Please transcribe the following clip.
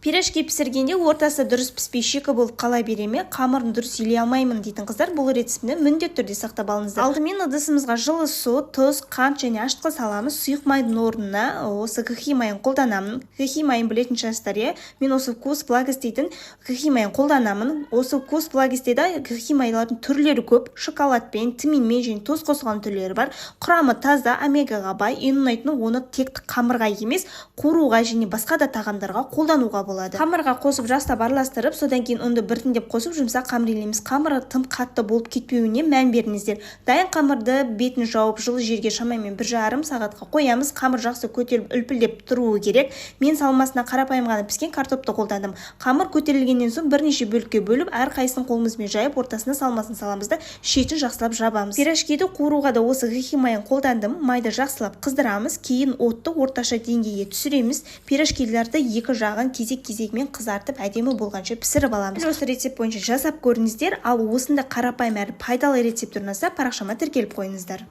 Пирожки пісіргенде ортасы дұрыс піспей шикі болып қала бере ме, қамырын дұрыс илей алмаймын дейтін қыздар бұл рецептіні міндетті түрде сақтап алыңыздар. Алдымен ыдысымызға жылы су, тұз, қант және ашытқы саламыз. Сұйық майдың орнына осы кхи майын қолданамын. Кхи майын білетін шығарсыздар, мен осы вкус благость дейтін кхи майын қолданамын. Осы вкус благостьта кхи майлардың түрлері көп. Шоколадпен, тминмен және тұз қосылған түрлері бар. Құрамы таза, омегаға бай. Ең ұнайтыны оны тек қамырға емес, қуыруға және басқа да тағамдарға қолдануға болады. Қамырға қосып жақсылап араластырып, содан кейін ұнды біртіндеп қосып жұмсақ қамыр илейміз. Қамыры тым қатты болып кетпеуіне мән беріңіздер. Дайын қамырды бетін жауып жылы жерге шамамен 1,5 сағатқа қоямыз. Қамыр жақсы көтеріліп үлпілдеп тұруы керек. Мен салмасына қарапайым ғана піскен картопты қолдандым. Қамыр көтерілгеннен соң бірнеше бөлікке бөліп, әрқайсысын қолымызбен жайып, ортасына салмасын саламыз да шетін жақсылап жабамыз. Пирожкиді қуыруға да осы кхи майын қолдандым. Майды жақсылап қыздырамыз, кейін отты орташа деңгейге түсіреміз. Пирожкилерді екі жағын кезегімен қызартып әдемі болғанша пісіріп аламыз. Осы рецепт бойынша жасап көріңіздер, ал осында қарапайым әрі пайдалы рецепт ұнаса парақшама тіркеліп қойыңыздар.